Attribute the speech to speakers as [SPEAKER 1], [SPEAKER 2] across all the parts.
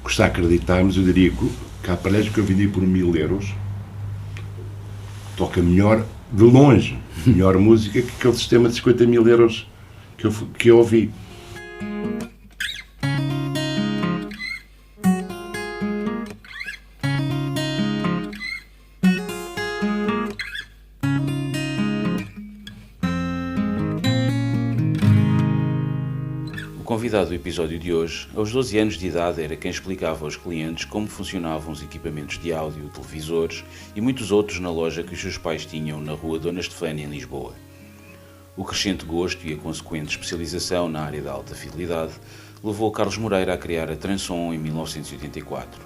[SPEAKER 1] custa acreditar, mas eu diria que a aparelho que eu vendi por 1000 euros toca melhor, de longe, melhor música que aquele sistema de 50 mil euros que eu ouvi.
[SPEAKER 2] O convidado do episódio de hoje, aos 12 anos de idade, era quem explicava aos clientes como funcionavam os equipamentos de áudio, televisores e muitos outros na loja que os seus pais tinham na rua Dona Estefânia, em Lisboa. O crescente gosto e a consequente especialização na área da alta fidelidade levou Carlos Moreira a criar a Transon em 1984,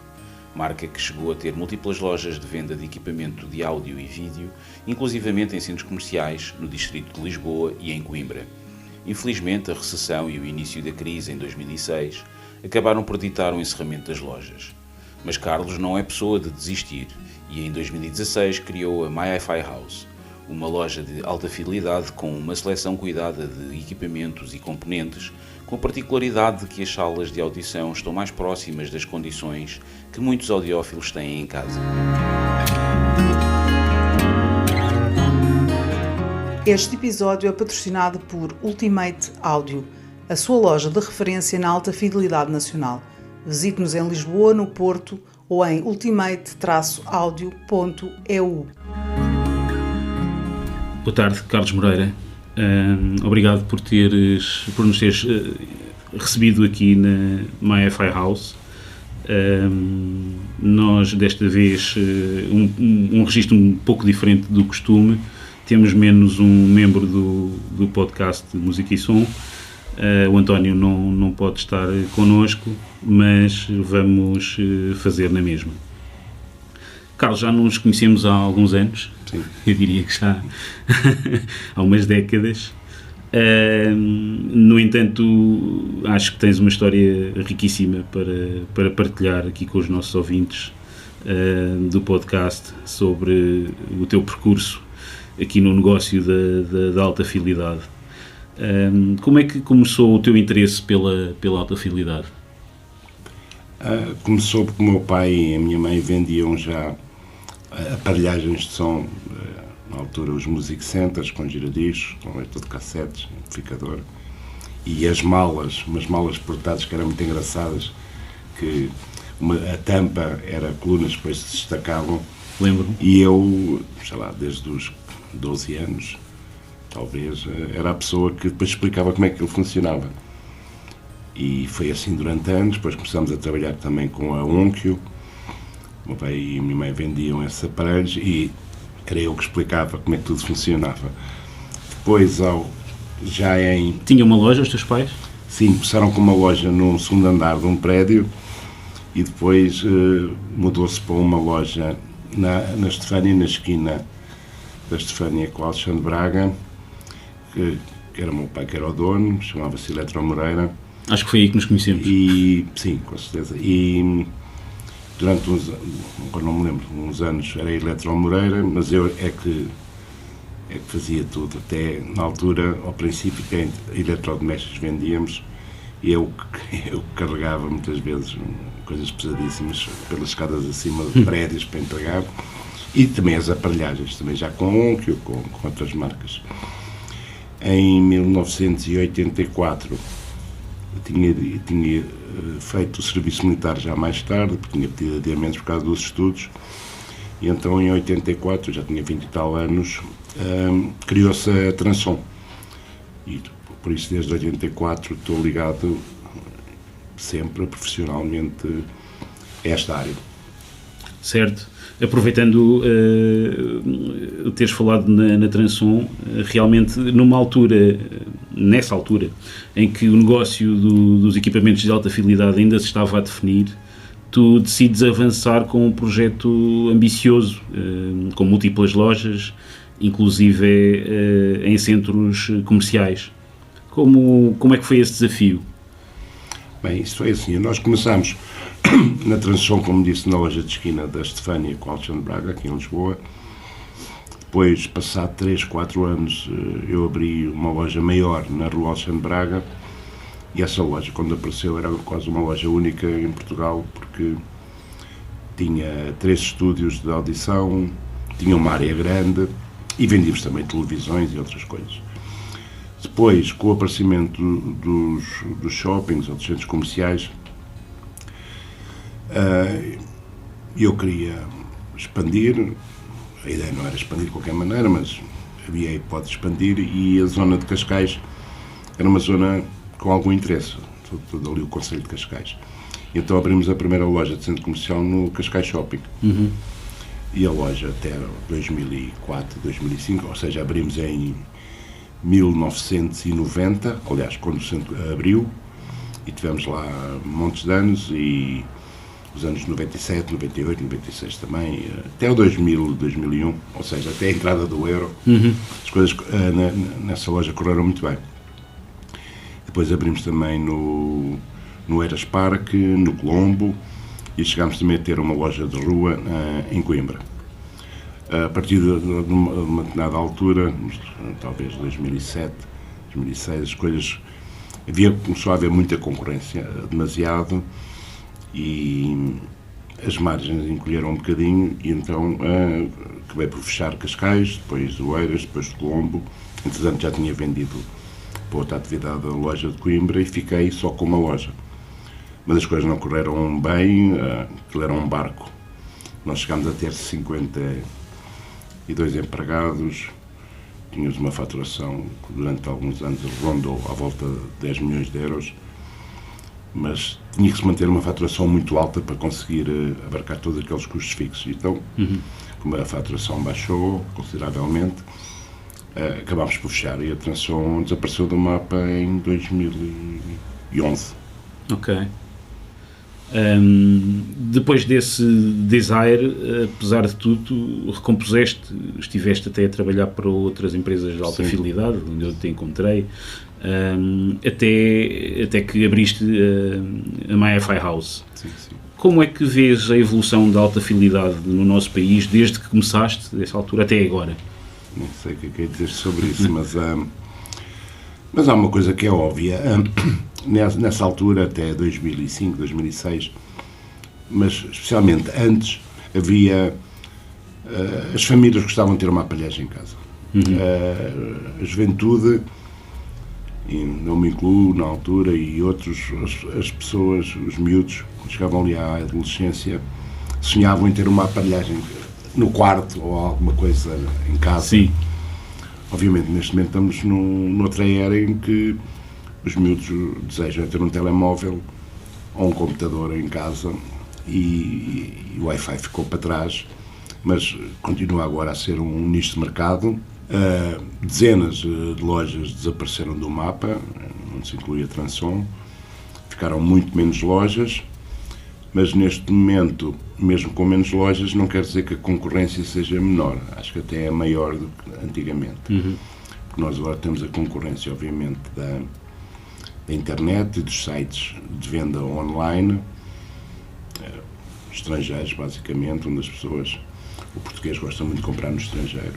[SPEAKER 2] marca que chegou a ter múltiplas lojas de venda de equipamento de áudio e vídeo, inclusivamente em centros comerciais, no distrito de Lisboa e em Coimbra. Infelizmente, a recessão e o início da crise em 2006 acabaram por ditar o encerramento das lojas. Mas Carlos não é pessoa de desistir e em 2016 criou a My Hi-Fi House, uma loja de alta fidelidade com uma seleção cuidada de equipamentos e componentes, com a particularidade de que as salas de audição estão mais próximas das condições que muitos audiófilos têm em casa.
[SPEAKER 3] Este episódio é patrocinado por Ultimate Audio, a sua loja de referência na alta fidelidade nacional. Visite-nos em Lisboa, no Porto ou em ultimate-audio.eu.
[SPEAKER 4] Boa tarde, Carlos Moreira. Obrigado por nos teres recebido aqui na My Hi-Fi House. Nós, desta vez, um registro um pouco diferente do costume. Temos menos um membro do podcast de Música e Som. O António não pode estar connosco, mas vamos fazer na mesma. Carlos, já nos conhecemos há alguns anos.
[SPEAKER 1] Sim.
[SPEAKER 4] Eu diria que já há umas décadas. No entanto, acho que tens uma história riquíssima para partilhar aqui com os nossos ouvintes do podcast sobre o teu percurso aqui no negócio da alta fidelidade. Como é que começou o teu interesse pela alta fidelidade?
[SPEAKER 1] Começou porque o meu pai e a minha mãe vendiam já aparelhagens de som, na altura os music centers, com giradiscos, com leitor de cassetes, amplificador, e as malas, umas malas portáteis que eram muito engraçadas, que a tampa era colunas que depois se destacavam.
[SPEAKER 4] Lembro-me.
[SPEAKER 1] E eu, sei lá, desde os 12 anos, talvez, era a pessoa que depois explicava como é que ele funcionava. E foi assim durante anos. Depois começamos a trabalhar também com a Onkyo. O meu pai e a minha mãe vendiam esses aparelhos e era eu que explicava como é que tudo funcionava. Depois,
[SPEAKER 4] Tinha uma loja, os teus pais?
[SPEAKER 1] Sim, começaram com uma loja no segundo andar de um prédio e depois mudou-se para uma loja na Estefânia, na esquina da Estefânia com o Alexandre Braga, que era o meu pai que era o dono, chamava-se Eletro Moreira.
[SPEAKER 4] Acho que foi aí que nos conhecemos.
[SPEAKER 1] E, sim, com certeza. E durante agora não me lembro, uns anos era Eletro Moreira, mas eu é que fazia tudo, até na altura, ao princípio, que eletrodomésticos vendíamos, e eu carregava muitas vezes coisas pesadíssimas pelas escadas acima de prédios para entregar, e também as aparelhagens, também já com Onkyo, com outras marcas. Em 1984 tinha feito o serviço militar já mais tarde, porque tinha pedido adiamentos por causa dos estudos, e então em 84, já tinha 20 e tal anos, criou-se a Transon, e por isso desde 84 estou ligado sempre profissionalmente a esta área.
[SPEAKER 4] Certo. Aproveitando teres falado na Transon, realmente nessa altura, em que o negócio dos equipamentos de alta fidelidade ainda se estava a definir, tu decides avançar com um projeto ambicioso, com múltiplas lojas, inclusive em centros comerciais. Como é que foi esse desafio?
[SPEAKER 1] Bem, isso foi assim, nós começámos na Transon, como disse, na loja de esquina da Estefânia com o Alexandre Braga, aqui em Lisboa. Depois, passado 3, 4 anos, eu abri uma loja maior na rua Alexandre Braga, e essa loja, quando apareceu, era quase uma loja única em Portugal, porque porque tinha 3 estúdios de audição, tinha uma área grande e vendíamos também televisões e outras coisas. Depois, com o aparecimento dos shoppings ou dos centros comerciais, eu queria expandir. A ideia não era expandir de qualquer maneira, mas havia a hipótese de expandir, e a zona de Cascais era uma zona com algum interesse, todo ali o concelho de Cascais. Então abrimos a primeira loja de centro comercial no Cascais Shopping. E a loja até 2004, 2005, ou seja, abrimos em 1990, aliás, quando o centro abriu, e tivemos lá montes de anos, e os anos 97, 98, 96 também, até o 2000, 2001, ou seja, até a entrada do euro, as coisas nessa loja correram muito bem. Depois abrimos também no Eras Parque, no Colombo, e chegámos também a ter uma loja de rua em Coimbra. A partir de uma determinada altura, talvez 2007, 2006, as coisas... começou a haver muita concorrência, demasiado, e as margens encolheram um bocadinho, e então acabei por fechar Cascais, depois o Eiras, depois o Colombo. Entretanto, já tinha vendido para outra atividade a loja de Coimbra e fiquei só com uma loja. Mas as coisas não correram bem, aquilo era um barco. Nós chegámos a ter 52 empregados, tínhamos uma faturação que durante alguns anos rondou à volta de 10 milhões de euros, mas tinha que se manter uma faturação muito alta para conseguir abarcar todos aqueles custos fixos. Então, como a faturação baixou consideravelmente, acabámos por fechar, e a Transon desapareceu do mapa em 2011.
[SPEAKER 4] Ok. Depois desse Desire, apesar de tudo, recompuseste, estiveste até a trabalhar para outras empresas de alta fidelidade, onde eu te encontrei, até que abriste a MyFi House.
[SPEAKER 1] Sim.
[SPEAKER 4] Como é que vês a evolução da alta fidelidade no nosso país, desde que começaste, dessa altura até agora?
[SPEAKER 1] Não sei o que é que é dizer sobre isso, mas há uma coisa que é óbvia. Nessa altura, até 2005, 2006, mas especialmente antes, havia... as famílias gostavam de ter uma aparelhagem em casa. A juventude, e não me incluo na altura, e outros, as pessoas, os miúdos, quando chegavam ali à adolescência, sonhavam em ter uma aparelhagem no quarto ou alguma coisa em casa.
[SPEAKER 4] Sim.
[SPEAKER 1] Obviamente, neste momento estamos noutra era em que os miúdos desejam ter um telemóvel ou um computador em casa, e o Wi-Fi ficou para trás, mas continua agora a ser um nicho de mercado. Dezenas de lojas desapareceram do mapa, onde se inclui a Transon, ficaram muito menos lojas, mas neste momento, mesmo com menos lojas, não quer dizer que a concorrência seja menor, acho que até é maior do que antigamente. Porque nós agora temos a concorrência, obviamente, da internet e dos sites de venda online, estrangeiros, basicamente, onde as pessoas, o português gosta muito de comprar no estrangeiro.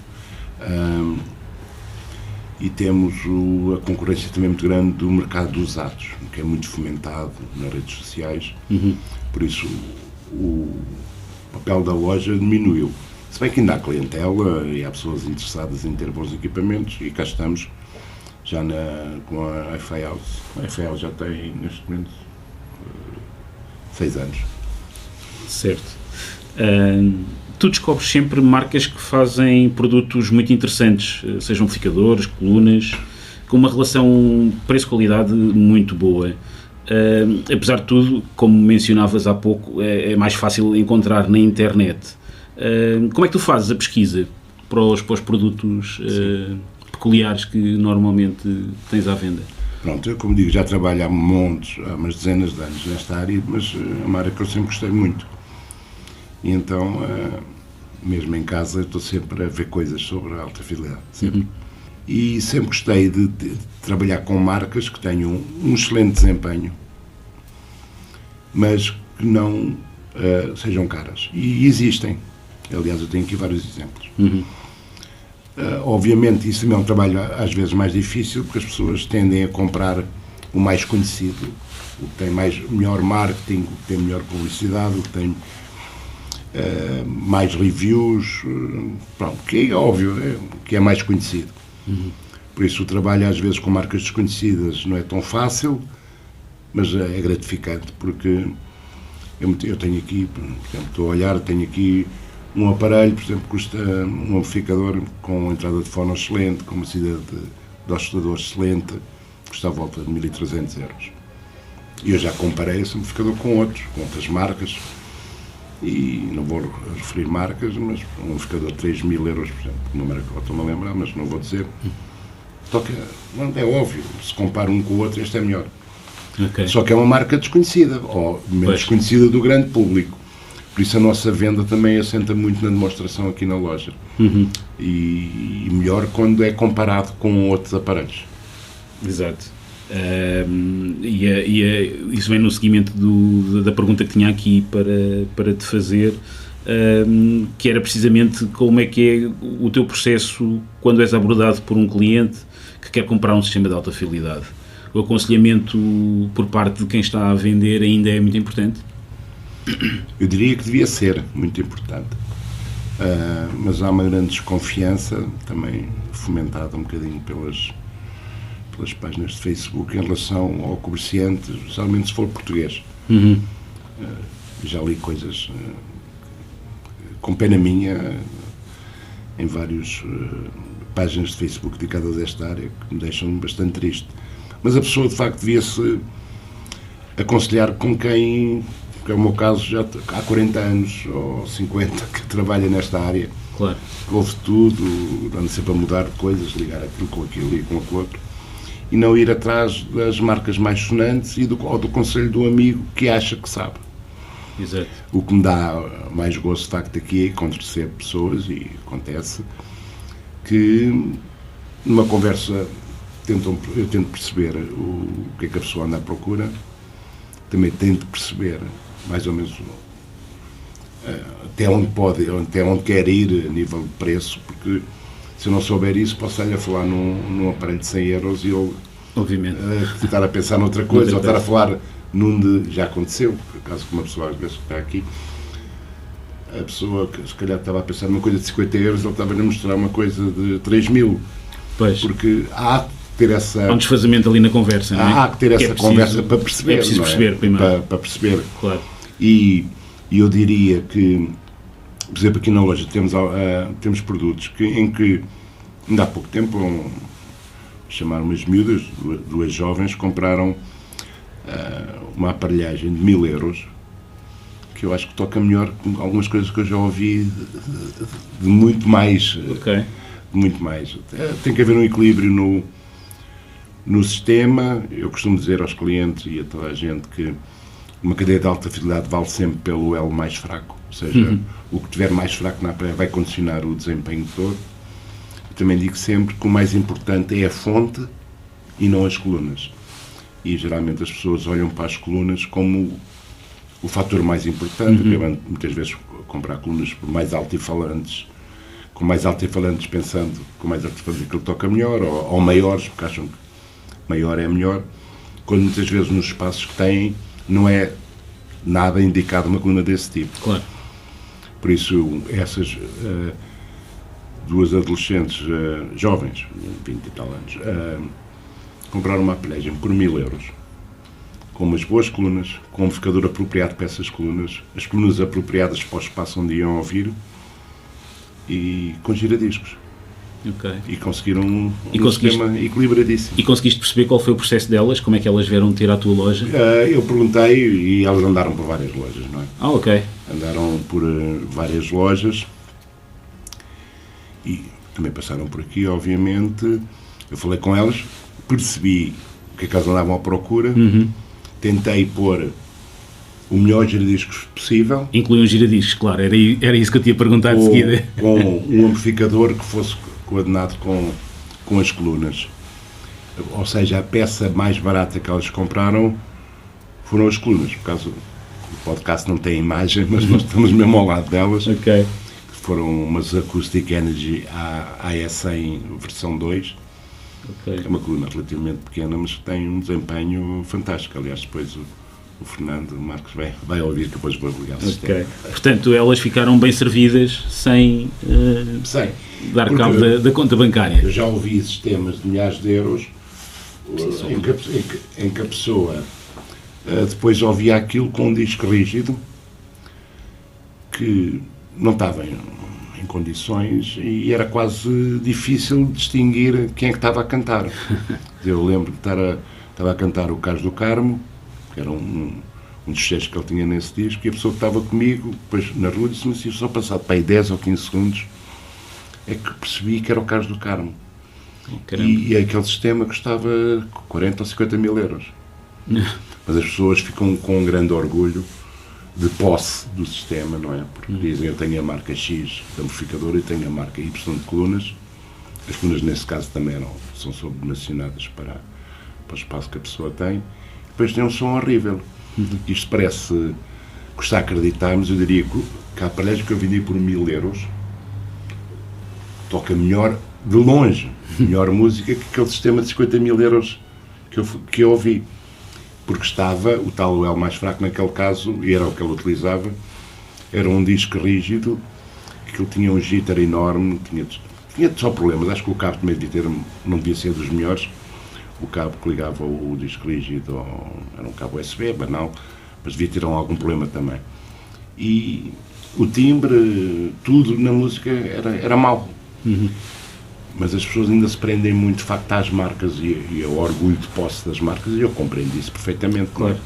[SPEAKER 1] E temos a concorrência também muito grande do mercado dos usados, que é muito fomentado nas redes sociais. Por isso o papel da loja diminuiu. Se bem que ainda há clientela e há pessoas interessadas em ter bons equipamentos, e cá estamos já com a Hi-Fi House. A Hi-Fi House já tem, neste momento, 6 anos.
[SPEAKER 4] Certo. Tu descobres sempre marcas que fazem produtos muito interessantes, sejam ficadores, colunas, com uma relação preço-qualidade muito boa. Apesar de tudo, como mencionavas há pouco, é mais fácil encontrar na internet. Como é que tu fazes a pesquisa para os produtos peculiares que normalmente tens à venda?
[SPEAKER 1] Pronto, eu, como digo, já trabalho há umas dezenas de anos nesta área, mas é uma área que eu sempre gostei muito. E então, mesmo em casa, estou sempre a ver coisas sobre a alta fidelidade, sempre. E sempre gostei de trabalhar com marcas que tenham um excelente desempenho, mas que não sejam caras. E existem. Aliás, eu tenho aqui vários exemplos. Obviamente, isso também é um trabalho às vezes mais difícil, porque as pessoas tendem a comprar o mais conhecido, o que tem melhor marketing, o que tem melhor publicidade, o que tem mais reviews, pronto, que é óbvio, que é mais conhecido. Por isso o trabalho às vezes com marcas desconhecidas não é tão fácil, mas é gratificante, porque eu tenho aqui, por exemplo, estou a olhar, tenho aqui um aparelho, por exemplo, custa um amplificador com entrada de fono excelente, com uma saída de oscilador excelente, custa à volta de 1.300 euros. E eu já comparei esse amplificador com outras marcas, e não vou referir marcas, mas um amplificador de 3.000 euros, por exemplo, o número que eu estou-me a lembrar, mas não vou dizer. É óbvio, se compara um com o outro, este é melhor.
[SPEAKER 4] Okay.
[SPEAKER 1] Só que é uma marca desconhecida, ou menos conhecida do grande público. Por isso a nossa venda também assenta muito na demonstração aqui na loja. E melhor quando é comparado com outros aparelhos.
[SPEAKER 4] Exato. Isso vem no seguimento da pergunta que tinha aqui para te fazer, que era precisamente como é que é o teu processo quando és abordado por um cliente que quer comprar um sistema de alta fidelidade. O aconselhamento por parte de quem está a vender ainda é muito importante?
[SPEAKER 1] Eu diria que devia ser muito importante, mas há uma grande desconfiança, também fomentada um bocadinho pelas páginas de Facebook, em relação ao comerciante, especialmente se for português. Já li coisas com pena minha em várias páginas de Facebook dedicadas a esta área, que me deixam bastante triste. Mas a pessoa, de facto, devia-se aconselhar com quem, que é o meu caso, já há 40 anos ou 50 que trabalha nesta área.
[SPEAKER 4] Claro.
[SPEAKER 1] Que ouve tudo, anda sempre a mudar de coisas, ligar aquilo com aquilo e com aquilo outro, e não ir atrás das marcas mais sonantes ou do conselho do amigo que acha que sabe.
[SPEAKER 4] Exato.
[SPEAKER 1] O que me dá mais gosto, de facto, aqui é quando recebo pessoas, e acontece, que numa conversa eu tento perceber o que é que a pessoa anda à procura, também tento perceber mais ou menos até onde quer ir a nível de preço, porque se eu não souber isso, posso estar a falar num aparelho de 100 euros e eu
[SPEAKER 4] obviamente
[SPEAKER 1] estar a pensar noutra coisa, ou estar a falar já aconteceu, por acaso que uma pessoa às vezes está aqui, a pessoa que se calhar estava a pensar numa coisa de 50 euros, ele estava a mostrar uma coisa de 3.000, porque há que ter essa...
[SPEAKER 4] Há um desfazamento ali na conversa, não é?
[SPEAKER 1] Há que ter essa conversa para perceber.
[SPEAKER 4] É preciso perceber primeiro.
[SPEAKER 1] Para perceber.
[SPEAKER 4] Claro.
[SPEAKER 1] E eu diria que, por exemplo, aqui na loja temos produtos em que, ainda há pouco tempo, chamaram umas miúdas, duas jovens, compraram uma aparelhagem de 1.000 euros, que eu acho que toca melhor que algumas coisas que eu já ouvi de muito mais.
[SPEAKER 4] Ok.
[SPEAKER 1] Muito mais. Tem que haver um equilíbrio no sistema. Eu costumo dizer aos clientes e a toda a gente que uma cadeia de alta fidelidade vale sempre pelo elo mais fraco, ou seja, o que tiver mais fraco na aparelha vai condicionar o desempenho todo. Eu também digo sempre que o mais importante é a fonte e não as colunas. E geralmente as pessoas olham para as colunas como o fator mais importante, acabando muitas vezes comprar colunas por mais altifalantes, com mais altifalantes pensando com mais altifalantes aquilo toca melhor, ou maiores, porque acham que maior é melhor, quando muitas vezes nos espaços que têm não é nada indicado uma coluna desse tipo.
[SPEAKER 4] Claro.
[SPEAKER 1] Por isso, essas duas adolescentes jovens, 20 e tal anos, compraram uma aparelhagem por 1.000 euros, com umas boas colunas, com um amplificador apropriado para essas colunas, as colunas apropriadas para o espaço onde iam ouvir, e com giradiscos.
[SPEAKER 4] Okay.
[SPEAKER 1] E conseguiram um sistema equilibradíssimo.
[SPEAKER 4] E conseguiste perceber qual foi o processo delas? Como é que elas vieram ter à tua loja?
[SPEAKER 1] Eu perguntei e elas andaram por várias lojas, não é?
[SPEAKER 4] Ok.
[SPEAKER 1] Andaram por várias lojas e também passaram por aqui, obviamente. Eu falei com elas, percebi o que é que elas andavam à procura, tentei pôr o melhor giradiscos possível.
[SPEAKER 4] Inclui um giradiscos, claro, era isso que eu te ia perguntar de seguida.
[SPEAKER 1] Com um amplificador que fosse coordenado com as colunas. Ou seja, a peça mais barata que elas compraram foram as colunas. Por causa do podcast não tem imagem, mas nós estamos mesmo ao lado delas.
[SPEAKER 4] Ok.
[SPEAKER 1] Foram umas Acoustic Energy AE100 versão 2, É uma coluna relativamente pequena, mas que tem um desempenho fantástico. Aliás, depois o Fernando Marques vai ouvir, que depois vou ligar o sistema.
[SPEAKER 4] Portanto, elas ficaram bem servidas sem dar cabo da conta bancária.
[SPEAKER 1] Eu já ouvi sistemas de milhares de euros em que a pessoa depois ouvia aquilo com um disco rígido que não estava em condições e era quase difícil distinguir quem é que estava a cantar. Eu lembro que estava a cantar o Cais do Carmo, que era um dos sucessos que ele tinha nesse disco, e a pessoa que estava comigo, depois na rua, disse-me assim, só passado para aí 10 ou 15 segundos, é que percebi que era o Cais do Carmo. E aquele sistema custava 40 ou 50 mil euros. Mas as pessoas ficam com um grande orgulho de posse do sistema, não é? Porque dizem, eu tenho a marca X de amplificador e tenho a marca Y de colunas. As colunas, nesse caso, também são subdimensionadas para o espaço que a pessoa tem. Depois tem um som horrível. Isto parece custar acreditar, mas eu diria que a aparelhagem que eu vendi por 1000 euros toca melhor, de longe, melhor música que aquele sistema de 50 mil euros que eu ouvi. Porque estava o tal L mais fraco naquele caso, e era o que ele utilizava, era um disco rígido, que ele tinha um jitter enorme, tinha só problemas. Acho que o cabo também não devia ser dos melhores. O cabo que ligava o disco rígido era um cabo USB, banal, mas devia ter algum problema também. E o timbre, tudo na música era mau. Mas as pessoas ainda se prendem muito, de facto, às marcas e ao orgulho de posse das marcas, e eu compreendo isso perfeitamente. Claro.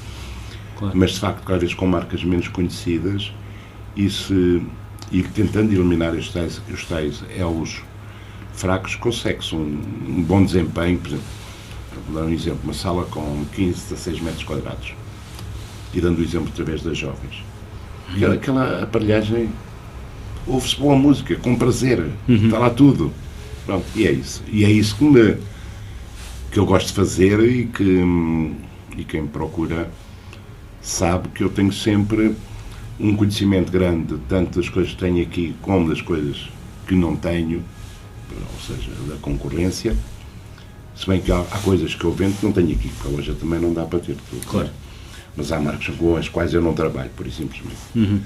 [SPEAKER 1] Mas, de facto, cada vez com marcas menos conhecidas, e tentando eliminar os tais elos fracos, consegue-se um bom desempenho. Por exemplo, vou dar um exemplo, uma sala com 15, 16 metros quadrados, e dando o exemplo através das jovens. Aquela aparelhagem, ouve-se boa música, com prazer, está lá tudo. Pronto, e é isso. E é isso que eu gosto de fazer e quem procura sabe que eu tenho sempre um conhecimento grande, tanto das coisas que tenho aqui como das coisas que não tenho, ou seja, da concorrência. Se bem que há coisas que eu vendo que não tenho aqui, porque a loja também não dá para ter tudo.
[SPEAKER 4] Claro.
[SPEAKER 1] Mas há marcas com as quais eu não trabalho, por isso simplesmente.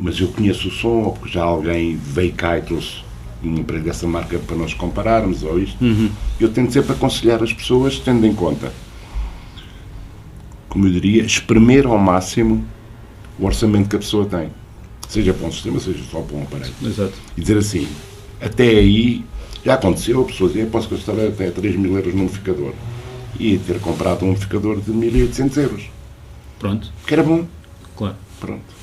[SPEAKER 1] Mas eu conheço o som, ou porque já alguém veio cá e trouxe um emprego dessa marca para nós compararmos, ou isto. Eu tento sempre aconselhar as pessoas, tendo em conta, como eu diria, espremer ao máximo o orçamento que a pessoa tem. Seja para um sistema, seja só para um aparelho.
[SPEAKER 4] Exato.
[SPEAKER 1] E dizer assim, até aí, já aconteceu, a pessoa dizer, posso gastar até 3 mil euros num amplificador. E ter comprado um amplificador de 1.800 euros.
[SPEAKER 4] Pronto.
[SPEAKER 1] Que era bom.
[SPEAKER 4] Claro.
[SPEAKER 1] Pronto.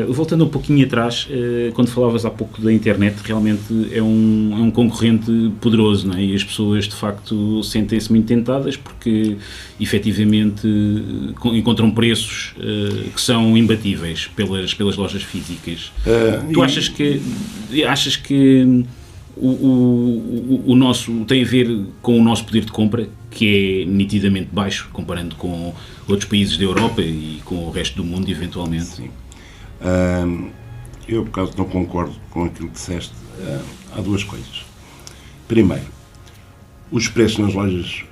[SPEAKER 4] Voltando um pouquinho atrás, quando falavas há pouco da internet, realmente é um concorrente poderoso, não é? E as pessoas de facto sentem-se muito tentadas porque efetivamente encontram preços que são imbatíveis pelas lojas físicas. Tu achas que o nosso tem a ver com o nosso poder de compra, que é nitidamente baixo comparando com outros países da Europa e com o resto do mundo, eventualmente?
[SPEAKER 1] Sim. Eu, por causa, não concordo com aquilo que disseste. Há duas coisas. Primeiro, os preços nas lojas,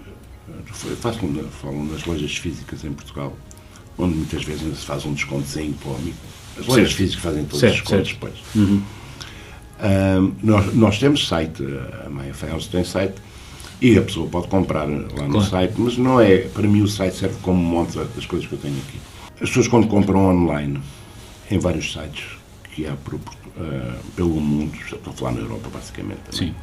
[SPEAKER 1] falo nas lojas físicas em Portugal, onde muitas vezes se faz um descontozinho para o amigo. As lojas físicas fazem todos os descontos depois. Nós temos site, a Maia House tem site, e a pessoa pode comprar lá no site, mas não é, para mim o site serve como monta das coisas que eu tenho aqui. As pessoas, quando compram online, em vários sites que há pelo mundo, já estou a falar na Europa basicamente também,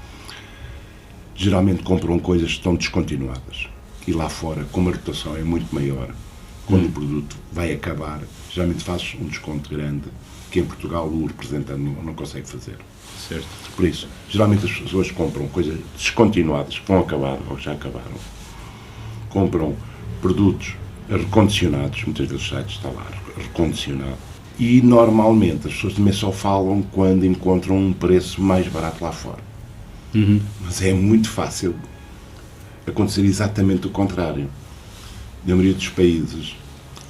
[SPEAKER 1] geralmente compram coisas que estão descontinuadas, e lá fora, como a rotação é muito maior, quando o produto vai acabar, geralmente faz um desconto grande, que em Portugal o representante não consegue fazer.
[SPEAKER 4] Certo.
[SPEAKER 1] Por isso, geralmente as pessoas compram coisas descontinuadas, que vão acabar ou já acabaram, compram produtos recondicionados, muitas vezes o site está lá recondicionado, e normalmente as pessoas também só falam quando encontram um preço mais barato lá fora. Mas é muito fácil acontecer exatamente o contrário. Na maioria dos países,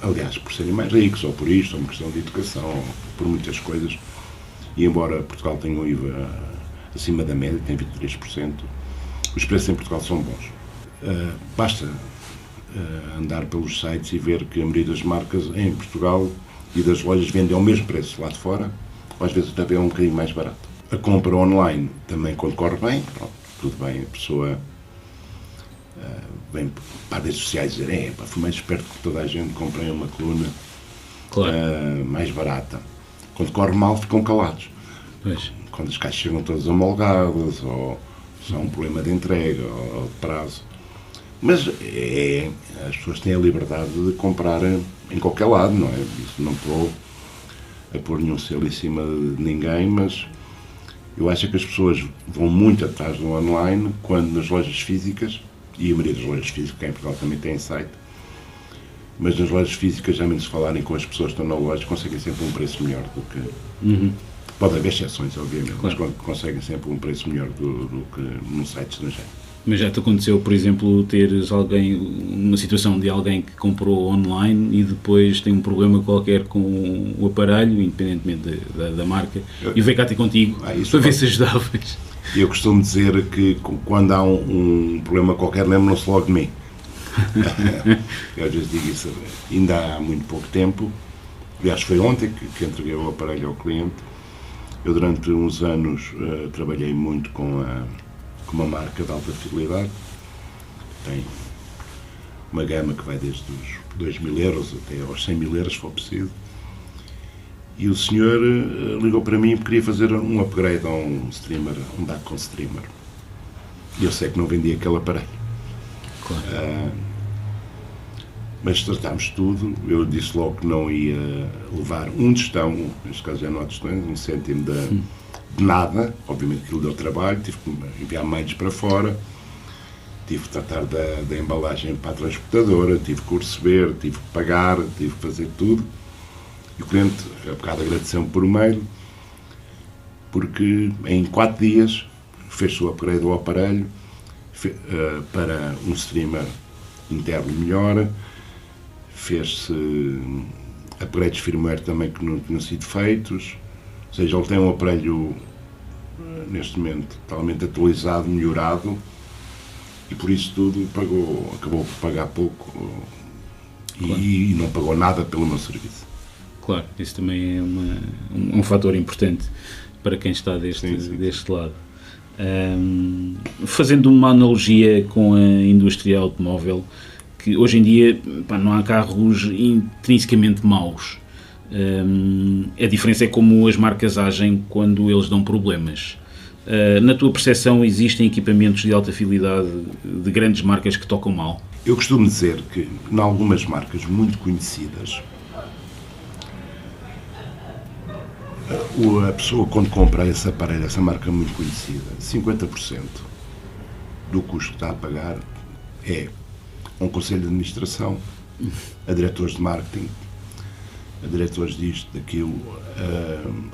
[SPEAKER 1] aliás, por serem mais ricos, ou por isto, ou uma questão de educação, ou por muitas coisas, e embora Portugal tenha um IVA acima da média, tem 23%, Os preços em Portugal são bons. Basta andar pelos sites e ver que a maioria das marcas em Portugal e das lojas vendem ao mesmo preço lá de fora, ou às vezes até é um bocadinho mais barato. A compra online também, quando corre bem, pronto, tudo bem, a pessoa vem para as redes sociais dizer, fui mais esperto que toda a gente, comprei uma coluna mais barata. Quando corre mal, ficam calados.
[SPEAKER 4] Pois.
[SPEAKER 1] Quando as caixas chegam todas amolgadas, ou se há um problema de entrega, ou de prazo. Mas as pessoas têm a liberdade de comprar em qualquer lado, não é? Isso não estou a pôr nenhum selo em cima de ninguém, mas eu acho que as pessoas vão muito atrás do online, quando nas lojas físicas, e a maioria das lojas físicas, que em Portugal também tem site, mas nas lojas físicas, já menos se falarem com as pessoas que estão na loja, conseguem sempre um preço melhor do que... Pode haver exceções, obviamente, mas conseguem sempre um preço melhor do que num site estrangeiro.
[SPEAKER 4] Mas já te aconteceu, por exemplo, teres uma situação de alguém que comprou online e depois tem um problema qualquer com o aparelho, independentemente da marca, e veio cá ter contigo para ver se ajudavas?
[SPEAKER 1] Eu costumo dizer que quando há um problema qualquer, lembram-se logo de mim. Eu às vezes digo isso, ainda há muito pouco tempo, aliás foi ontem que entreguei o aparelho ao cliente. Eu durante uns anos trabalhei muito com uma marca de alta fidelidade, tem uma gama que vai desde os 2.000 euros até aos 100.000 euros, se for preciso, e o senhor ligou para mim e queria fazer um upgrade a um streamer, um DAC com streamer, e eu sei que não vendia aquele aparelho.
[SPEAKER 4] Claro.
[SPEAKER 1] Mas tratámos tudo, eu disse logo que não ia levar um tostão, neste caso já não há tostões, um cêntimo de nada, obviamente aquilo deu trabalho, tive que enviar mails para fora, tive que tratar da embalagem para a transportadora, tive que o receber, tive que pagar, tive que fazer tudo, e o cliente, a bocado agradeceu-me por mail, porque em 4 dias fez o upgrade do aparelho para um streamer interno melhor, fez-se upgrades de firmware também que não tinham sido feitos, ou seja, ele tem um aparelho neste momento totalmente atualizado, melhorado, e por isso tudo acabou por pagar pouco, claro. E não pagou nada pelo meu serviço.
[SPEAKER 4] Claro, isso também é um fator importante para quem está deste lado. Fazendo uma analogia com a indústria automóvel, que hoje em dia não há carros intrinsecamente maus. A diferença é como as marcas agem quando eles dão problemas. Na tua percepção, existem equipamentos de alta fidelidade de grandes marcas que tocam mal?
[SPEAKER 1] Eu costumo dizer que, em algumas marcas muito conhecidas, a pessoa, quando compra esse aparelho, essa marca muito conhecida, 50% do custo que está a pagar é um conselho de administração, a diretores de marketing, a diretores disto, daquilo,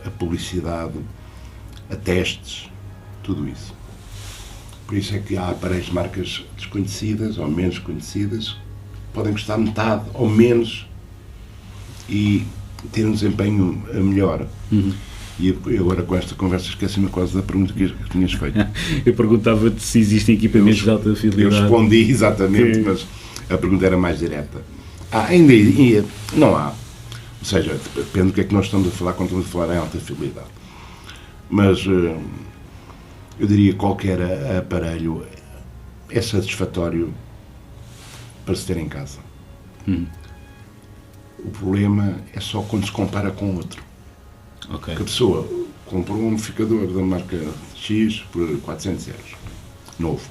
[SPEAKER 1] a publicidade, a testes, tudo isso. Por isso é que há aparelhos de marcas desconhecidas ou menos conhecidas, podem custar metade ou menos e ter um desempenho melhor. E agora com esta conversa esqueci-me quase da pergunta que tinhas feito.
[SPEAKER 4] Eu perguntava-te se existem equipamentos de alta fidelidade.
[SPEAKER 1] Eu respondi exatamente, mas a pergunta era mais direta. Ainda não há. Ou seja, depende do que é que nós estamos a falar quando estamos a falar em alta fidelidade. Mas eu diria que qualquer aparelho é satisfatório para se ter em casa. O problema é só quando se compara com outro.
[SPEAKER 4] Okay.
[SPEAKER 1] Que a pessoa comprou um amplificador da marca X por 400 euros, novo.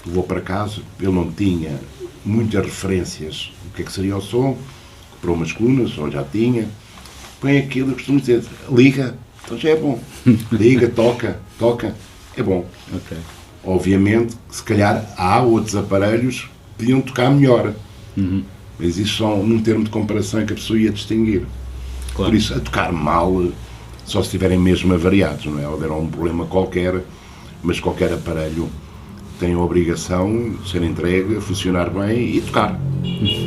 [SPEAKER 1] Levou para casa, ele não tinha muitas referências do que é que seria o som, comprou umas colunas, ou já tinha, põe aquilo, eu costumo dizer, liga, então já é bom. Liga, toca, é bom.
[SPEAKER 4] Okay.
[SPEAKER 1] Obviamente, se calhar há outros aparelhos que podiam tocar melhor. Mas isso só num termo de comparação é que a pessoa ia distinguir. Claro. Por isso, a tocar mal, só se estiverem mesmo avariados, não é? Ou deram um problema qualquer, mas qualquer aparelho tem a obrigação de ser entregue, funcionar bem e tocar.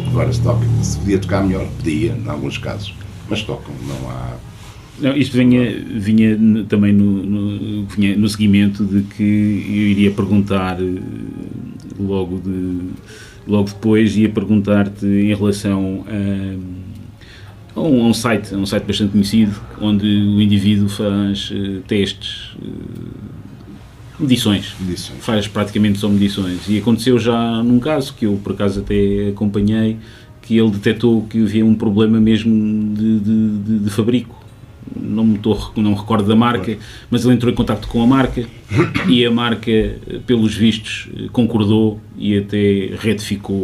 [SPEAKER 1] Agora, se podia tocar melhor, podia, em alguns casos, mas tocam,
[SPEAKER 4] Não, isto vinha também no seguimento de que eu iria perguntar logo depois, ia perguntar-te em relação a um site bastante conhecido, onde o indivíduo faz testes, medições, faz praticamente só medições, e aconteceu já num caso, que eu por acaso até acompanhei, que ele detectou que havia um problema mesmo de fabrico. Não me recordo da marca, mas ele entrou em contacto com a marca e a marca, pelos vistos, concordou e até retificou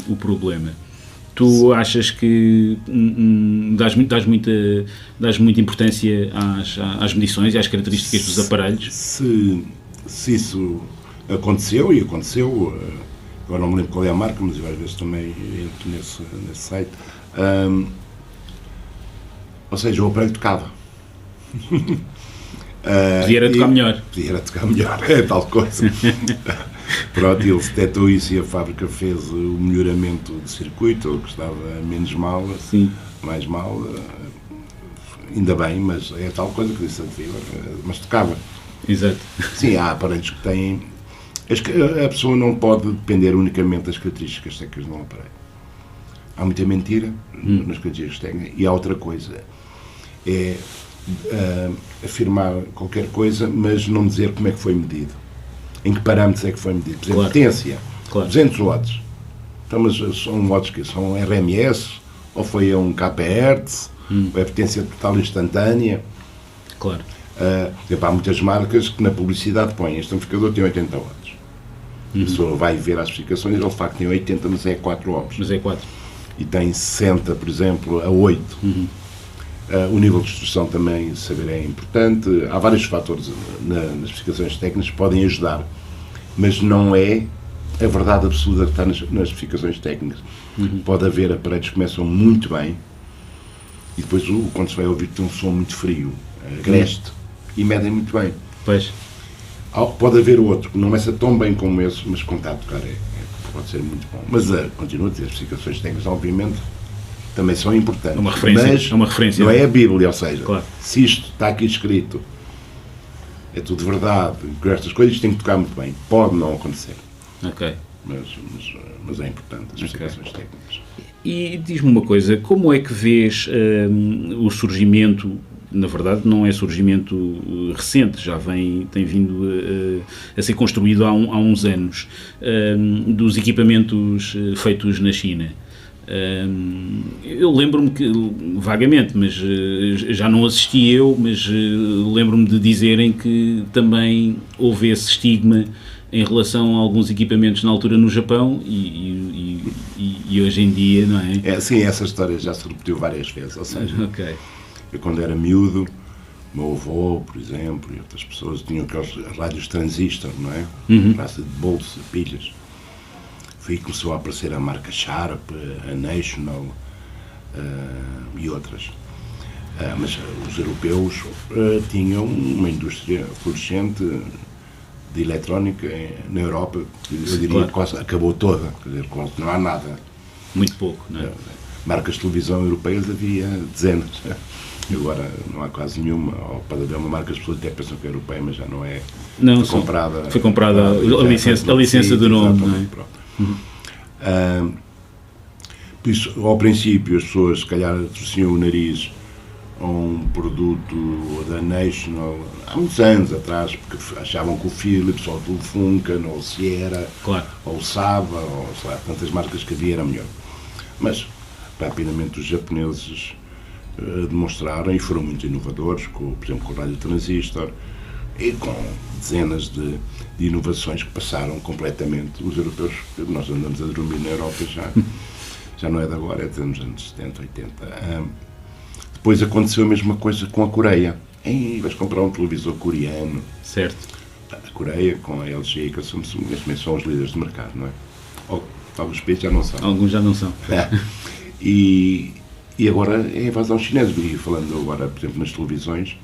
[SPEAKER 4] o problema. Tu achas que dás muita importância às medições e às características dos aparelhos?
[SPEAKER 1] Se isso aconteceu, e aconteceu, agora não me lembro qual é a marca, mas eu às vezes também entro nesse site, ou seja, o aparelho tocava.
[SPEAKER 4] Podia tocar melhor.
[SPEAKER 1] Podia tocar melhor, é tal coisa. Pronto, ele detectou isso e a fábrica fez o melhoramento do circuito, que estava menos mal,
[SPEAKER 4] sim, mais
[SPEAKER 1] mal, ainda bem, mas é tal coisa que disse mas tocava.
[SPEAKER 4] Exato.
[SPEAKER 1] Sim, há aparelhos que têm... A pessoa não pode depender unicamente das características técnicas de um aparelho. Há muita mentira nas características técnicas, e há outra coisa, é afirmar qualquer coisa, mas não dizer como é que foi medido. Em que parâmetros é que foi medido? Por exemplo, potência, 200 watts. Então, mas são watts que são RMS, ou foi a um kHz, ou é potência total instantânea.
[SPEAKER 4] Claro.
[SPEAKER 1] Há muitas marcas que na publicidade põem, este amplificador tem 80 watts. A pessoa vai ver as especificações e ele de facto tem 80, mas é 4 ohms.
[SPEAKER 4] Mas é 4.
[SPEAKER 1] E tem 60, por exemplo, a 8. O nível de instrução também, saber, é importante. Há vários fatores nas especificações técnicas que podem ajudar, mas não é a verdade absoluta que está nas especificações técnicas. Pode haver aparelhos que começam muito bem e depois, quando se vai ouvir, tem um som muito frio, agreste, e medem muito bem.
[SPEAKER 4] Pois.
[SPEAKER 1] Pode haver outro que não começa tão bem como esse, mas com a tocar pode ser muito bom. Mas continua a ter as especificações técnicas, obviamente, também são importantes.
[SPEAKER 4] É uma referência,
[SPEAKER 1] mas
[SPEAKER 4] é uma referência.
[SPEAKER 1] Não é a Bíblia, ou seja,
[SPEAKER 4] claro,
[SPEAKER 1] se isto está aqui escrito, é tudo verdade, com estas coisas isto tem que tocar muito bem. Pode não acontecer.
[SPEAKER 4] Ok.
[SPEAKER 1] Mas é importante, as especificações técnicas.
[SPEAKER 4] E diz-me uma coisa, como é que vês o surgimento, na verdade não é surgimento recente, já tem vindo a ser construído há uns anos, dos equipamentos feitos na China? Eu lembro-me que, vagamente, mas já não assisti eu, mas lembro-me de dizerem que também houve esse estigma em relação a alguns equipamentos na altura no Japão e hoje em dia, não é?
[SPEAKER 1] Sim, essa história já se repetiu várias vezes, ou seja,
[SPEAKER 4] okay,
[SPEAKER 1] eu quando era miúdo, meu avô, por exemplo, e outras pessoas tinham aqueles rádios transistor, não é? Praça de bolsa, pilhas. Foi aí que começou a aparecer a marca Sharp, a National e outras. Mas os europeus tinham uma indústria florescente de eletrónica na Europa, que eu diria que quase acabou toda, quer dizer, quase não há nada.
[SPEAKER 4] Muito pouco, não é?
[SPEAKER 1] Marcas de televisão europeias havia dezenas. Agora não há quase nenhuma, ou pode haver uma marca, as pessoas até pensam que é europeia, mas já não é.
[SPEAKER 4] Não,
[SPEAKER 1] foi
[SPEAKER 4] comprada a licença do nome, não é?
[SPEAKER 1] Por isso, ao princípio, as pessoas, se calhar, torciam o nariz a um produto da National, há muitos anos atrás, porque achavam que o Philips, ou o Funken, ou o Sierra, ou o Saba, ou sei lá, tantas marcas que havia, era melhor. Mas, rapidamente, os japoneses demonstraram, e foram muito inovadores, por exemplo, com o rádio transistor, e com dezenas de inovações que passaram completamente os europeus. Nós andamos a dormir na Europa já não é de agora, é dos anos 70, 80. Depois aconteceu a mesma coisa com a Coreia. Vais comprar um televisor coreano.
[SPEAKER 4] Certo.
[SPEAKER 1] A Coreia, com a LG e com a Samsung, também são os líderes de mercado, não é? Ou alguns países já não são.
[SPEAKER 4] Alguns já não são.
[SPEAKER 1] E agora é a invasão chinesa. E falando agora, por exemplo, nas televisões,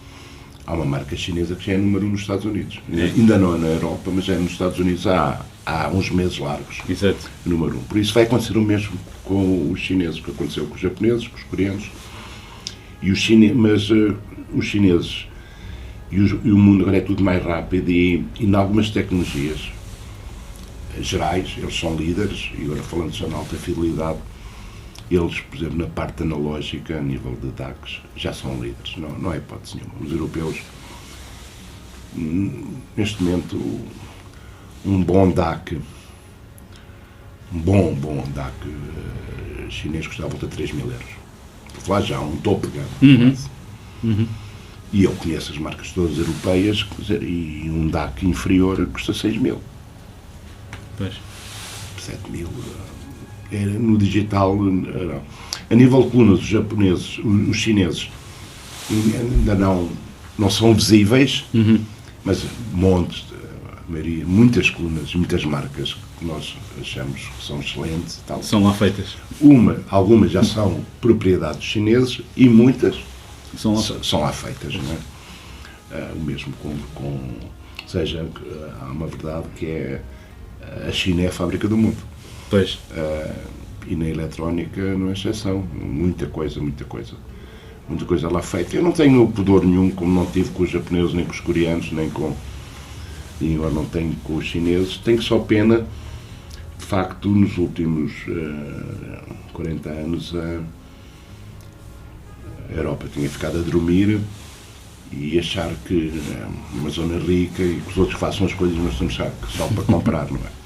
[SPEAKER 1] há uma marca chinesa que já é número 1 nos Estados Unidos. Ainda não é na Europa, mas já é nos Estados Unidos há uns meses largos.
[SPEAKER 4] Exato.
[SPEAKER 1] Número 1. Por isso vai acontecer o mesmo com os chineses, que aconteceu com os japoneses, com os coreanos. os chineses e o mundo agora é tudo mais rápido e em algumas tecnologias gerais, eles são líderes, e agora falando só na alta fidelidade, eles, por exemplo, na parte analógica, a nível de DACs, já são líderes, não há hipótese nenhuma. Os europeus, neste momento, um bom DAC, um bom DAC chinês custa à volta de 3 mil euros. Por falar já, um topo de gama. E eu conheço as marcas todas europeias, quer dizer, e um DAC inferior custa 6 mil.
[SPEAKER 4] Pois.
[SPEAKER 1] 7 mil. No digital, não. A nível de colunas, os japoneses, os chineses, ainda não são visíveis, mas montes, muitas colunas, muitas marcas que nós achamos que são excelentes. Tal.
[SPEAKER 4] São lá feitas.
[SPEAKER 1] Algumas já são propriedade dos chineses e muitas são lá feitas. Não é? O mesmo ou seja, há uma verdade que é a China é a fábrica do mundo.
[SPEAKER 4] Pois.
[SPEAKER 1] E na eletrónica não é exceção. Muita coisa lá feita. Eu não tenho pudor nenhum, como não tive com os japoneses, nem com os coreanos, e agora não tenho com os chineses. Tenho só pena, de facto, nos últimos 40 anos a Europa tinha ficado a dormir e achar que é uma zona rica e que os outros façam as coisas, mas estamos só para comprar, não é?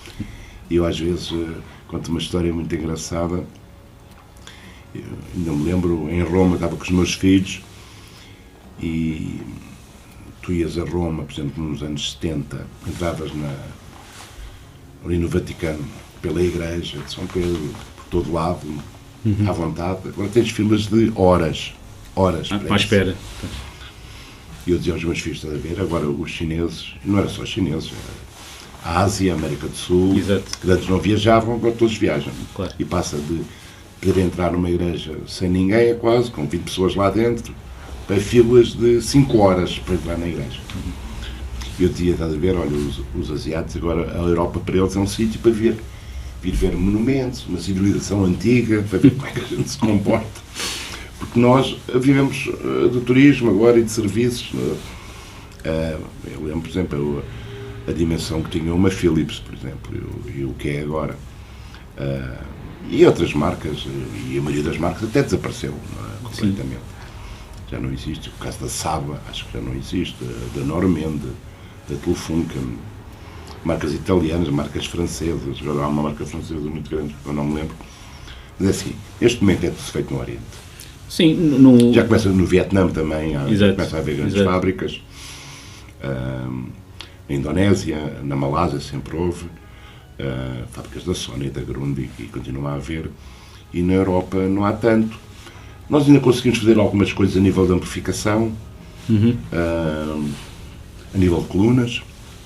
[SPEAKER 1] E eu às vezes conto uma história muito engraçada. Eu ainda me lembro, em Roma, estava com os meus filhos e tu ias a Roma, por exemplo, nos anos 70, entravas ali no Vaticano, pela igreja de São Pedro, por todo lado, à vontade. Agora tens filas de horas
[SPEAKER 4] para a espera.
[SPEAKER 1] E eu dizia aos meus filhos, estás a ver, agora os chineses, não era só chineses, era a Ásia, a América do Sul,
[SPEAKER 4] exato,
[SPEAKER 1] que antes não viajavam, agora todos viajam.
[SPEAKER 4] Claro.
[SPEAKER 1] E passa de poder entrar numa igreja sem ninguém, quase, com 20 pessoas lá dentro, para filas de 5 horas para entrar na igreja. E eu dizia, estás a ver, olha, os asiáticos, agora a Europa para eles é um sítio para vir ver monumentos, uma civilização antiga, para ver como é que a gente se comporta. Porque nós vivemos do turismo agora e de serviços. Eu lembro, por exemplo, a dimensão que tinha uma Philips, por exemplo, e o que é agora. E outras marcas, e a maioria das marcas até desapareceu, não é? Completamente. Sim. Já não existe. O caso da Saba, acho que já não existe, da Normand, da Telefunken, marcas italianas, marcas francesas. Agora há uma marca francesa muito grande, que eu não me lembro. Mas é assim, neste momento é tudo feito no Oriente.
[SPEAKER 4] Sim,
[SPEAKER 1] já começa no Vietnã também, começa a haver grandes fábricas. Na Indonésia, na Malásia sempre houve fábricas da Sony e da Grundig e continua a haver. E na Europa não há tanto. Nós ainda conseguimos fazer algumas coisas a nível de amplificação, a nível de colunas.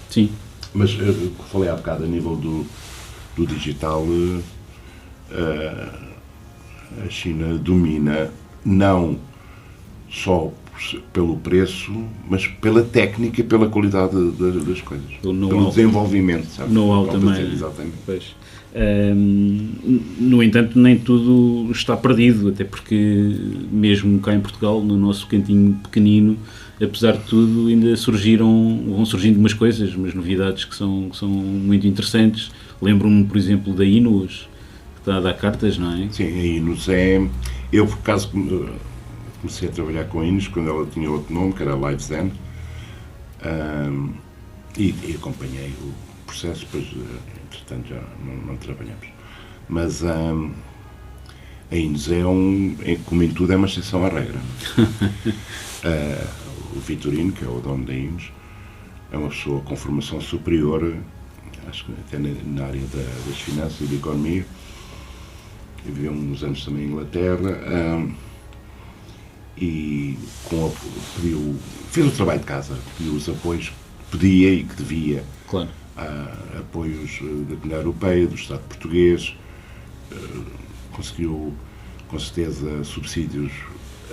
[SPEAKER 4] Sim.
[SPEAKER 1] Mas eu falei há bocado a nível do digital, a China domina não só pelo preço, mas pela técnica e pela qualidade das coisas. Pelo desenvolvimento, sabe?
[SPEAKER 4] Know-how também.
[SPEAKER 1] Exatamente.
[SPEAKER 4] Pois. No entanto, nem tudo está perdido, até porque mesmo cá em Portugal, no nosso cantinho pequenino, apesar de tudo, ainda vão surgindo umas coisas, umas novidades que são muito interessantes. Lembro-me, por exemplo, da Inus, que está a dar cartas, não é?
[SPEAKER 1] Sim, a Inus é... Eu, por acaso, comecei a trabalhar com a Inus quando ela tinha outro nome, que era LiveZen, e acompanhei o processo, depois, entretanto, já não trabalhamos. Mas a Inus como em tudo, é uma exceção à regra. O Vitorino, que é o dono da Inus, é uma pessoa com formação superior, acho que até na área das finanças e da economia. Viveu uns anos também em Inglaterra e fez o trabalho de casa, pediu os apoios que podia e que devia.
[SPEAKER 4] Claro.
[SPEAKER 1] Apoios da Comunidade Europeia, do Estado português, conseguiu com certeza subsídios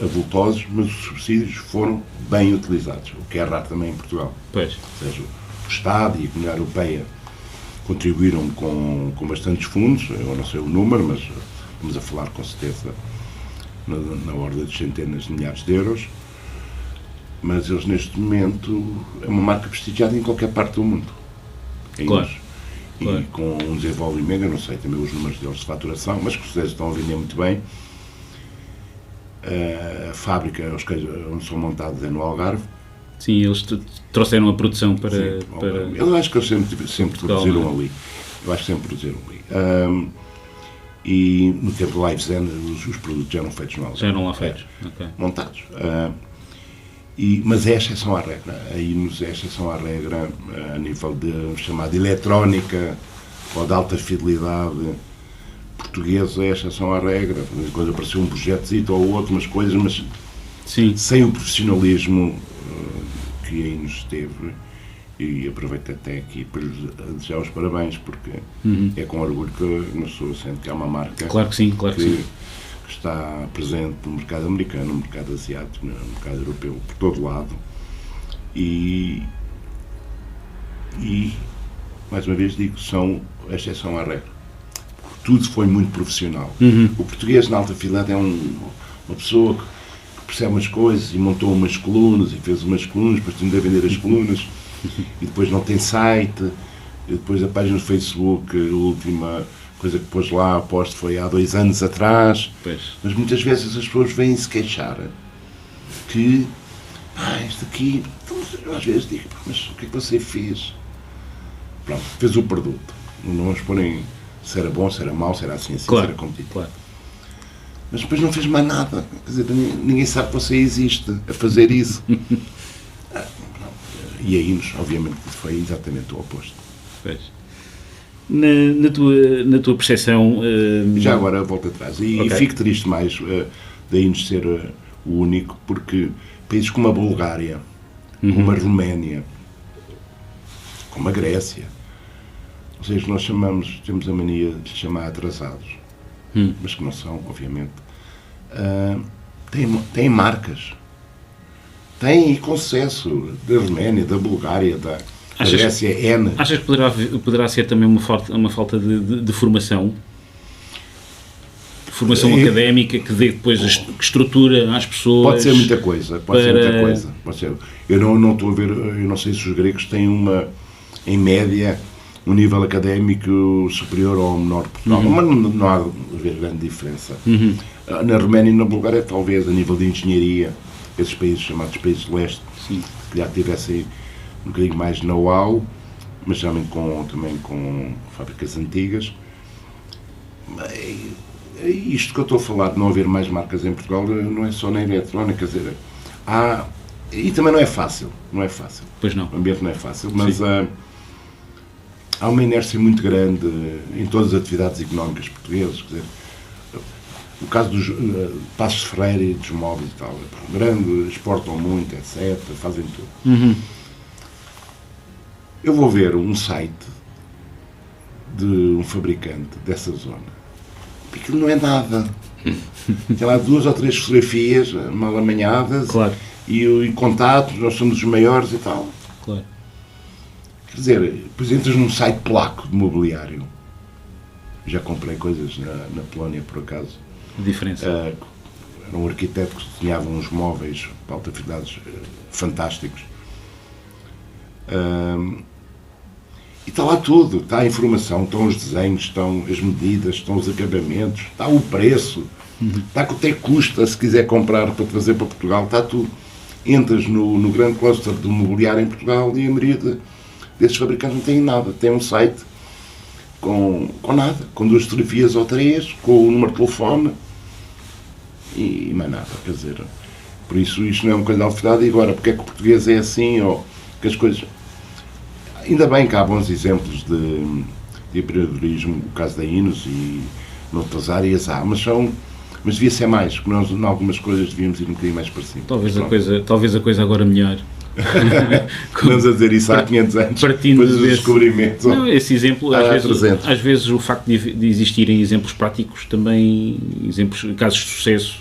[SPEAKER 1] avultosos, mas os subsídios foram bem utilizados, o que é raro também em Portugal.
[SPEAKER 4] Pois.
[SPEAKER 1] Ou seja, o Estado e a Comunidade Europeia contribuíram com bastantes fundos, eu não sei o número, mas estamos a falar com certeza na ordem de centenas de milhares de euros, mas eles neste momento é uma marca prestigiada em qualquer parte do mundo.
[SPEAKER 4] Claro.
[SPEAKER 1] E
[SPEAKER 4] claro.
[SPEAKER 1] Com um desenvolvimento, eu não sei também os números deles de faturação, mas que vocês estão a vender muito bem. A fábrica, os queijos onde são montados é no Algarve.
[SPEAKER 4] Sim, eles trouxeram a produção para...
[SPEAKER 1] Sim, eu acho que eles sempre produziram ali. Eu acho que sempre produziram ali. E no tempo do Live Zen os produtos já eram feitos no Algarve.
[SPEAKER 4] Já eram lá feitos, ok.
[SPEAKER 1] Montados. Mas é exceção à regra. Aí nos é exceção à regra a nível de chamada eletrónica ou de alta fidelidade portuguesa, é exceção à regra. Quando apareceu um projeto ou outro, umas coisas, mas
[SPEAKER 4] Sim.
[SPEAKER 1] sem o profissionalismo que aí nos teve. E aproveito até aqui para lhes desejar os parabéns, porque é com orgulho que uma pessoa sente que é uma marca
[SPEAKER 4] Claro que sim, claro que sim.
[SPEAKER 1] que está presente no mercado americano, no mercado asiático, no mercado europeu, por todo lado. E mais uma vez digo, são a exceção à regra. Tudo foi muito profissional. O português na alta fidelidade é uma pessoa que percebe umas coisas e montou umas colunas e fez umas colunas, depois tem de vender as colunas e depois não tem site, e depois a página do Facebook, a última coisa que pôs lá, aposto, foi há 2 anos atrás.
[SPEAKER 4] Pois.
[SPEAKER 1] Mas muitas vezes as pessoas vêm-se queixar que isto aqui, então, eu às vezes digo, mas o que é que você fez? Pronto, fez o produto. Não vamos pôr em se era bom, se era mau, se era assim,
[SPEAKER 4] Claro,
[SPEAKER 1] se era competitivo.
[SPEAKER 4] claro.
[SPEAKER 1] Mas depois não fez mais nada. Quer dizer, ninguém sabe que você existe a fazer isso. E aí, obviamente, foi exatamente o oposto.
[SPEAKER 4] Pois. Na tua percepção...
[SPEAKER 1] Já agora, volto atrás. E
[SPEAKER 4] Ok.
[SPEAKER 1] fico triste mais daí nos ser o único, porque países como a Bulgária, como a Roménia, como a Grécia, ou seja, nós temos a mania de chamar atrasados, mas que não são, obviamente, têm marcas. Têm com sucesso, da Roménia, da Bulgária, da Grécia, N.
[SPEAKER 4] Achas que poderá ser também uma falta de formação? Formação académica que dê depois que estrutura às pessoas?
[SPEAKER 1] Pode ser muita coisa, pode ser. Eu não estou a ver, eu não sei se os gregos têm em média, um nível académico superior ou menor que Portugal, mas não há a ver grande diferença. Na Roménia e na Bulgária, talvez, a nível de engenharia, esses países chamados países de leste, que já tivessem um bocadinho mais know-how, mas também com fábricas antigas. Isto que eu estou a falar de não haver mais marcas em Portugal não é só na eletrónica, quer dizer, e também não é fácil.
[SPEAKER 4] Pois não.
[SPEAKER 1] O ambiente não é fácil, mas há uma inércia muito grande em todas as atividades económicas portuguesas, quer dizer, o caso dos Passos Ferreira e dos móveis e tal, grande, exportam muito, etc., fazem tudo. Eu vou ver um site de um fabricante dessa zona, aquilo não é nada. Tem lá 2 ou 3 fotografias mal amanhadas,
[SPEAKER 4] Claro.
[SPEAKER 1] e contatos, nós somos os maiores e tal.
[SPEAKER 4] Claro.
[SPEAKER 1] Quer dizer, depois entras num site polaco de mobiliário. Já comprei coisas na Polónia, por acaso.
[SPEAKER 4] A diferença.
[SPEAKER 1] Era um arquiteto que desenhava uns móveis para alta fidelidade fantásticos. E está lá tudo, está a informação, estão os desenhos, estão as medidas, estão os acabamentos, está o preço, está quanto é que custa se quiser comprar para trazer para Portugal, está tudo. Entras no grande cluster do mobiliário em Portugal e a maioria desses fabricantes não tem nada, tem um site com nada, com 2 fotografias ou 3, com o número de telefone e mais nada, quer dizer, por isso isto não é uma coisa de alfabetizada. E agora, porque é que o português é assim, ou que as coisas... Ainda bem que há bons exemplos de empreendedorismo, o caso da Inos e noutras áreas mas devia ser mais, porque nós em algumas coisas devíamos ir um bocadinho mais para cima.
[SPEAKER 4] Talvez a coisa agora melhor.
[SPEAKER 1] Vamos a dizer isso há 500 anos,
[SPEAKER 4] partindo
[SPEAKER 1] depois dos descobrimentos.
[SPEAKER 4] Não, esse exemplo, às vezes o facto de existirem exemplos práticos também, casos de sucesso,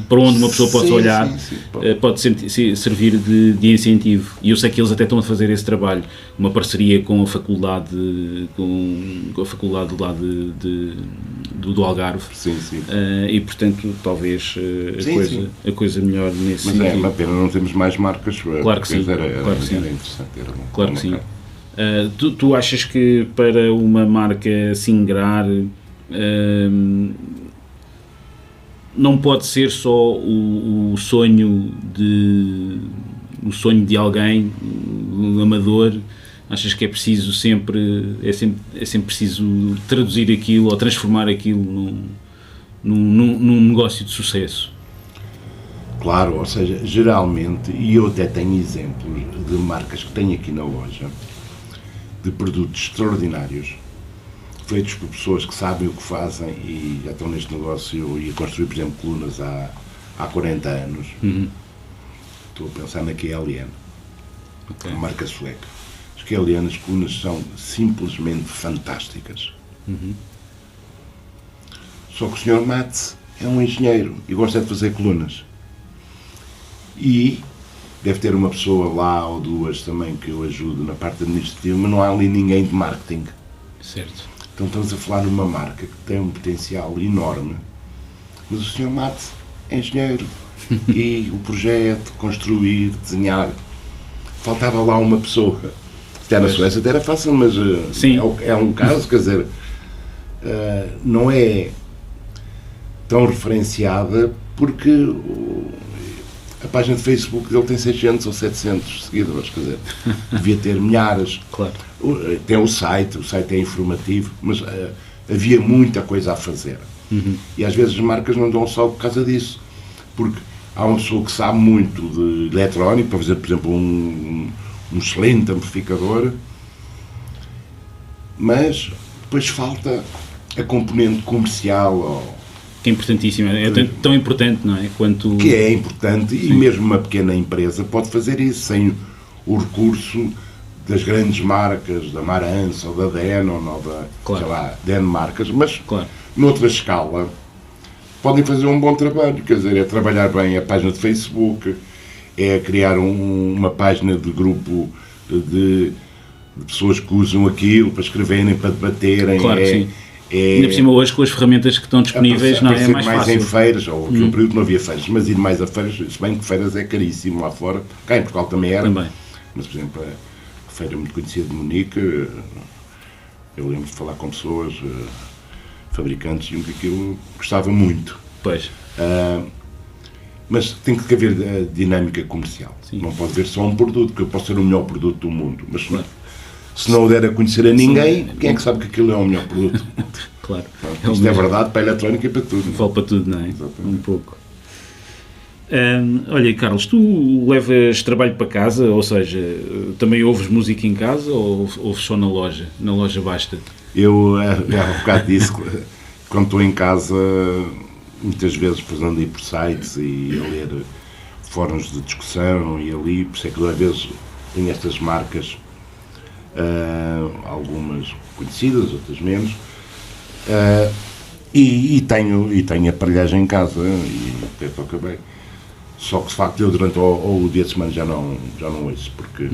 [SPEAKER 4] para onde uma pessoa possa olhar,
[SPEAKER 1] sim,
[SPEAKER 4] pode servir de incentivo. E eu sei que eles até estão a fazer esse trabalho, uma parceria com a faculdade, com a faculdade lá do Algarve.
[SPEAKER 1] Sim.
[SPEAKER 4] E portanto, talvez a coisa melhor nesse
[SPEAKER 1] Mas
[SPEAKER 4] sentido.
[SPEAKER 1] é uma pena não temos mais marcas.
[SPEAKER 4] Claro que sim.
[SPEAKER 1] Era
[SPEAKER 4] Sim.
[SPEAKER 1] interessante.
[SPEAKER 4] Claro que sim. Tu achas que para uma marca se ingrar não pode ser só o sonho de alguém, um amador? Achas que é preciso sempre preciso traduzir aquilo ou transformar aquilo num negócio de sucesso?
[SPEAKER 1] Claro, ou seja, geralmente, e eu até tenho exemplos de marcas que tenho aqui na loja, de produtos extraordinários, feitos por pessoas que sabem o que fazem e já estão neste negócio e a construir, por exemplo, colunas há 40 anos. Estou a pensar na QLN, uma marca sueca. As QLN, as colunas são simplesmente fantásticas. Só que o Sr. Mats é um engenheiro e gosta de fazer colunas. E deve ter uma pessoa lá ou duas também que eu ajudo na parte administrativa, mas não há ali ninguém de marketing.
[SPEAKER 4] Certo.
[SPEAKER 1] Então estamos a falar numa marca que tem um potencial enorme, mas o Sr. Mats é engenheiro e o projeto, construir, desenhar, faltava lá uma pessoa. Até na Suécia até era fácil, mas é um caso, quer dizer, não é tão referenciada porque a página de Facebook dele tem 600 ou 700 seguidores, quer dizer, devia ter milhares.
[SPEAKER 4] Claro.
[SPEAKER 1] Tem o site é informativo, mas havia muita coisa a fazer. E às vezes as marcas não dão só por causa disso, porque há uma pessoa que sabe muito de eletrónico, para fazer, por exemplo, um excelente amplificador, mas depois falta a componente comercial,
[SPEAKER 4] que é importantíssimo, é tão importante, não é? Quanto...
[SPEAKER 1] Que é importante, e mesmo uma pequena empresa pode fazer isso sem o recurso das grandes marcas, da Marantz ou da Denon ou da, sei lá, Denmarcas, mas noutra escala podem fazer um bom trabalho, quer dizer, é trabalhar bem a página de Facebook, é criar uma página de grupo de pessoas que usam aquilo para escreverem, para debaterem.
[SPEAKER 4] Claro que sim. Ainda por cima hoje com as ferramentas que estão disponíveis não é mais fácil.
[SPEAKER 1] Em feiras, ou aqui um período não havia feiras, mas ir mais a feiras, se bem que feiras é caríssimo lá fora, cá em Portugal também era, mas por exemplo a feira muito conhecida de Munique, eu lembro de falar com pessoas, fabricantes, e que aquilo gostava muito.
[SPEAKER 4] Pois.
[SPEAKER 1] Mas tem que haver dinâmica comercial, não pode haver só um produto, que eu posso ser o melhor produto do mundo, mas se não o der a conhecer a ninguém, quem é que sabe que aquilo é o melhor produto?
[SPEAKER 4] Claro.
[SPEAKER 1] Isto é verdade para a eletrónica e para tudo.
[SPEAKER 4] Vale para tudo, não é? Exatamente. Um pouco. Olha, Carlos, tu levas trabalho para casa, ou seja, também ouves música em casa ou ouves só na loja? Na loja basta?
[SPEAKER 1] Eu, há um bocado disso, quando estou em casa, muitas vezes fazendo ir por sites e a ler fóruns de discussão e ali, por isso é que às vezes tenho estas marcas, algumas conhecidas, outras menos, e tenho aparelhagem em casa e até toca bem. Só que de facto eu durante o dia de semana já não ouço, porque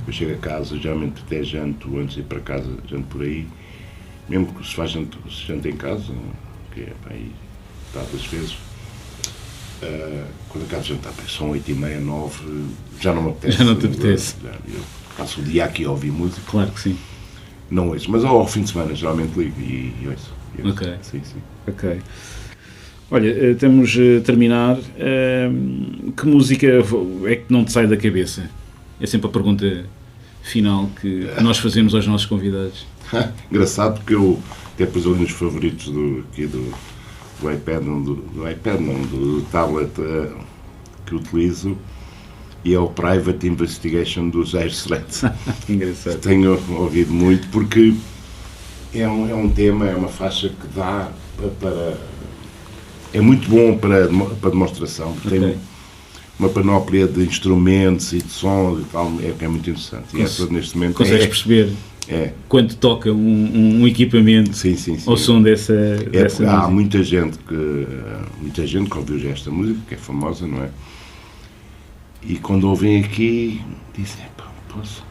[SPEAKER 1] eu chego a casa, geralmente até janto, antes de ir para casa, janto por aí, mesmo que se faz janto em casa, que é aí, tantas vezes, quando acabo de jantar, são 8h30, 9h, já não me apetece.
[SPEAKER 4] Já não te apetece.
[SPEAKER 1] Eu passo o dia aqui a ouvir música.
[SPEAKER 4] Claro que sim.
[SPEAKER 1] Não ouço, mas ao fim de semana geralmente ligo e ouço.
[SPEAKER 4] Ok.
[SPEAKER 1] Sim.
[SPEAKER 4] Ok. Olha, temos a terminar. Que música é que não te sai da cabeça? É sempre a pergunta final que nós fazemos aos nossos convidados.
[SPEAKER 1] Engraçado, porque eu até pus ali nos favoritos do iPad, do tablet que utilizo, e é o Private Investigation dos Dire Straits.
[SPEAKER 4] Engraçado.
[SPEAKER 1] Tenho ouvido muito porque é um tema, é uma faixa que dá para... É muito bom para demonstração, porque tem uma panóplia de instrumentos e de sons e tal, é muito interessante. E essa, neste momento,
[SPEAKER 4] consegues perceber? quando toca um equipamento
[SPEAKER 1] sim.
[SPEAKER 4] ao som dessa música.
[SPEAKER 1] Há muita gente que ouviu já esta música, que é famosa, não é? E quando ouvem aqui, dizem, posso?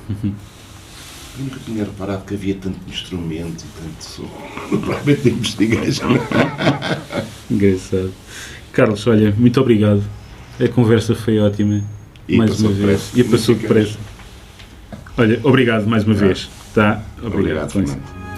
[SPEAKER 1] Eu nunca tinha reparado que havia tanto instrumento e tanto som. Provavelmente investiguei já.
[SPEAKER 4] Engraçado. Carlos, olha, muito obrigado. A conversa foi ótima. Mais uma vez. E passou depressa. Olha, obrigado mais uma vez. Tá? Obrigado.
[SPEAKER 1] Obrigado.